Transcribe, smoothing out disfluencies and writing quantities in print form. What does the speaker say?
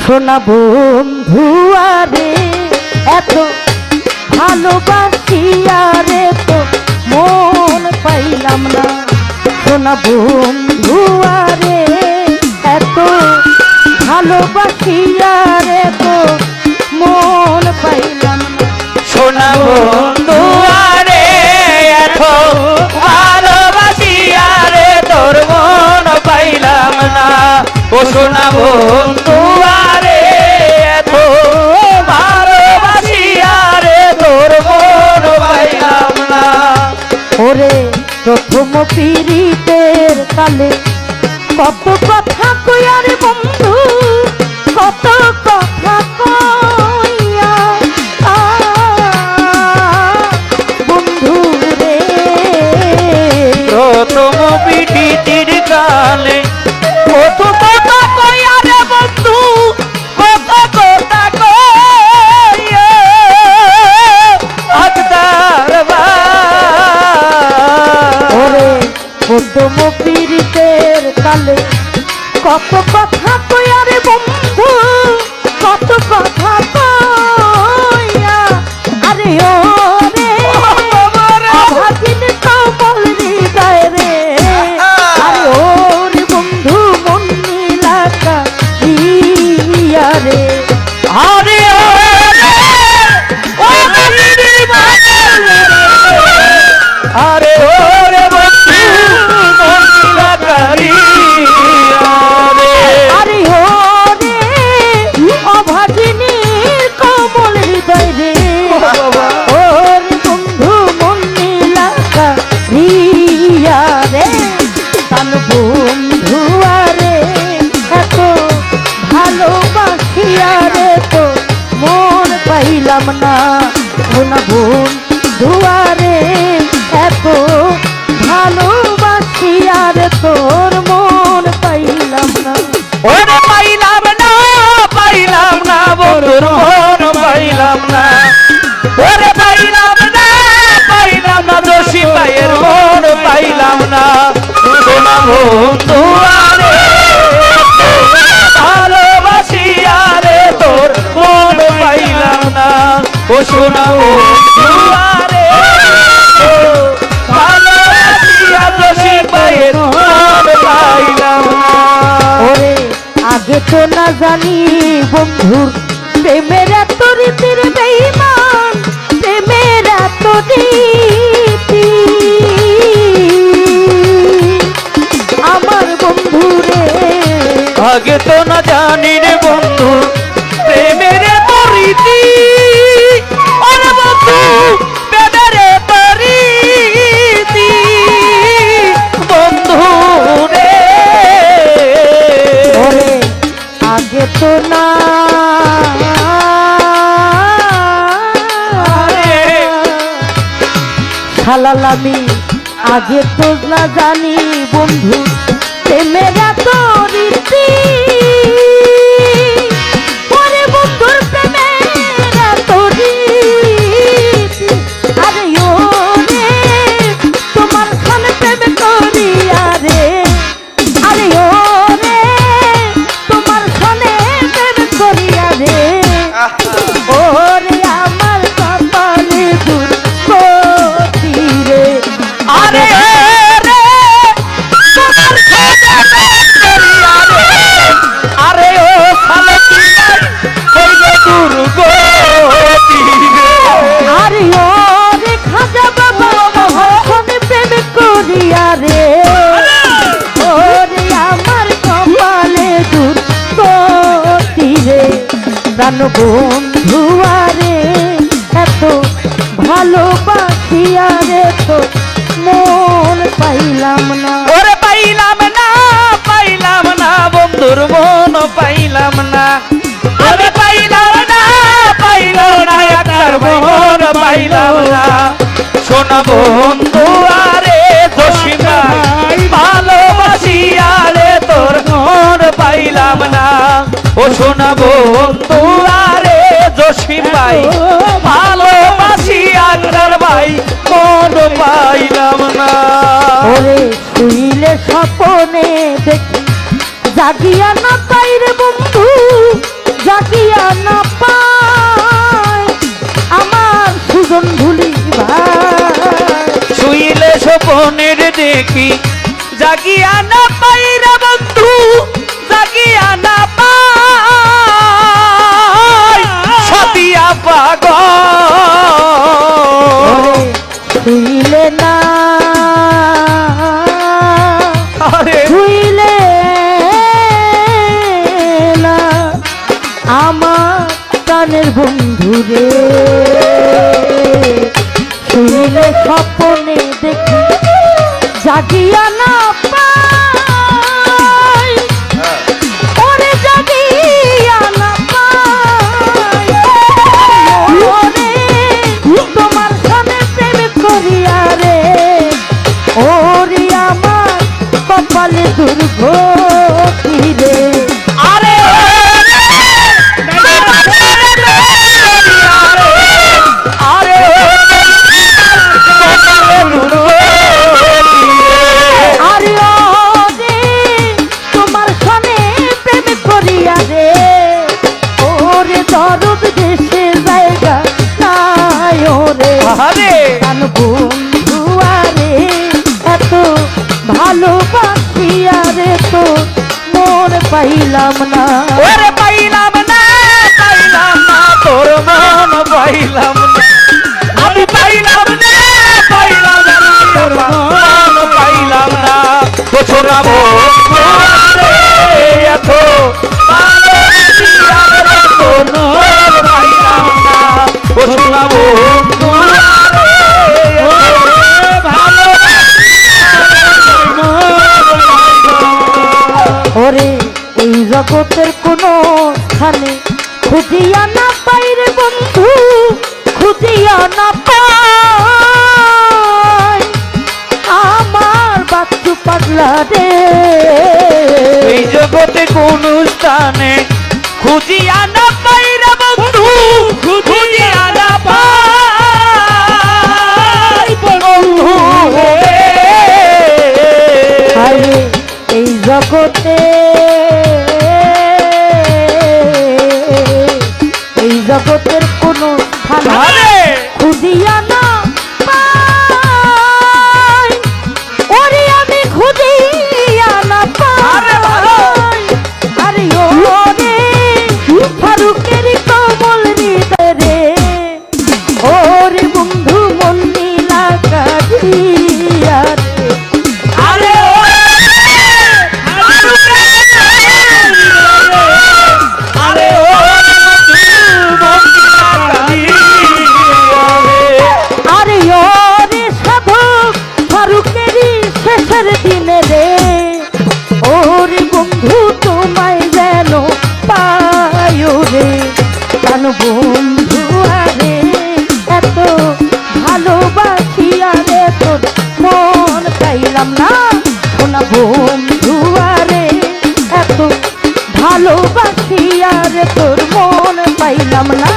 সোনা বন্ধু আরে এত ভালোবাসি আরে তো মন পাইলাম না। সোনা বন্ধু আরে এত ভালোবাসি আরে তো মন পাইলাম না। সোনা বন্ধু আরে এত ভালোবাসি আরে তোর মন পাইলাম না। ও সোনা বন্ধু আরে এত ভালোবাসি আরে তোর মন পাইলাম না। ওরে প্রথম পীড়িতের কালে কত কথা কইয়া রে বন্ধু, কত কথা কইয়া বন্ধু রে। প্রথম পীড়িতের কালে কত কথা কইয়া রে বন্ধু, কত কথা কইয়া আকদার ওরে প্রথম পীড়িতের কালে কত কথা কইয়া রে বন্ধু, কত কথা কইয়া আরে ও রে ভাগিন কমল হৃদয় রে। আরে ও রে বন্ধু মন নীলাকা ইয়া রে। আরে আরে ওরে বন্ধু মহিলা আরে ও রে অভাগিনীর কমল হৃদয় রে। ও রে বন্ধু মন নীলাকা রিয়া রে। তান বন্ধু আরে এত ভালোবাসিয়া রে তো মন পাইলাম না। সোনা বন্ধু আরে এত ভালোবাসিয়া রে তোর মন পাইলাম না। ওরে পাইলাম না, পাইলাম না বন্ধুর মন পাইলাম না। ওরে পাইলাম না, পাইলাম না দোষী পায়ের মন পাইলাম না। সোনা বন্ধু আরে ভালোবাসি আরে তোর মন পাইলাম না। ও সোনা বন্ধু আরে ভালোবাসি দোষী পায়ের মন পাইলাম না। ওরে আগে তো না জানি বন্ধুর প্রেমের এত রীতির বেঈমান, প্রেমের এত রীতি আমার বন্ধু রে। আগে তো না জানি রে বন্ধু প্রেমের পরিধি। ওরে বন্ধু প্রেমের পরিধি বন্ধু রে। ওরে আগে তো না শালালামি, আগে তো না জানি বন্ধু প্রেমের এত রীতি। ওরে বন্ধুর প্রেমের এত রীতি। আরে ও রে তোমার খানে প্রেম করিয়া রে। আরে ও রে তোমার খানে প্রেম করিয়া রে। ওরে আমার কপালে দুর্গতি রে। আরে রে তোমার আরে ও সালে কি হইলে দুর্গতি রে। আরে ও রে খাজা বাবা মহাজনে প্রেম করিয়া রে। ওরে আমার কপালে দুর্গতি রে। প্রাণ বন্ধু আরে এত ভালোবাসিয়া রে তো মন পাইলাম না। ওরে পাইলাম না, পাইলাম না বন্ধুর মন পাইলাম না। ওরে পাইলাম না, পাইলাম না একটার মন পাইলাম না। সোনা বন্ধু আরে দোষী ভাই ভালোবাসি আরে তোর মন পাইলাম না। ও সোনা বন্ধু আরে দোষী ভাই ভালোবাসি আগ্রার ভাই মন পাইলাম না। ওরে শুইলে স্বপনে দেখি জাগিয়া না পাই রে বন্ধু, দেখি জাগিয়া না পাই রে বন্ধু, জাগিয়া না পাই সাদিয়া পাগল। শুইলে না আরে শুইলে না আমার প্রাণের বন্ধু রে, শুইলে স্বপ্নে দেখি জাগিয়া না পাই, ওরে জাগিয়া না পাই, ওরে তোমার সামনে প্রেম করিয়া রে, ওরে আমার কপালে দুর্গতি রে। আরে আরে আরে ও রে তোমার সনে প্রেম করিয়া রে, ওরে দরদ দেশে জায়গা নাই ওরে, আরে কান বন্ধু আরে এত ভালোবাসিয়া রে তো মন পাইলাম না, ওরে পাইলাম না, পাইলাম না তোর মন পাইলাম না, আমি পাইলাম না, পাইলাম না তোর মন পাইলাম না। তো ছোড়া বন্ধু রে, এত ভালোবাসিয়া রে তোর মন পাইলাম না। ও ছোড়া বন্ধু রে, এত ভালোবাসিয়া রে তোর মন পাইলাম না। ওরে এই জগতের কোনো স্থানে খুঁজিয়া না পাই রে বন্ধু, খুঁজিয়া না পাই আমার বাচ্চু পাগলা রে, এই জগতে কোন স্থানে খুঁজিয়া না পাই রে বন্ধু, খুঁজিয়া না পাই বন্ধু রে। আরে এই জগতে এই জগতের কোনো স্থানে আরে খুঁজিয়া না পাই, ওরে আমি খুঁজিয়া না আরে ভালো। পাই, আরে ও রে ফারুকের কমল হৃদয় রে, ওরে বন্ধু মন নীলা কাটিয়া রে, আরে ও আরে ও আরে ও রে সাধক ফারুকেরই শেষের দিনে রে, ওরে বন্ধু তোমায় যেন পায় রে, কেন বন্ধু আরে এত ভালোবাসিয়া রে তোর মন পাইলাম না, শোনা বন্ধু আরে এত ভালোবাসিয়া রে তোর মন পাইলাম না।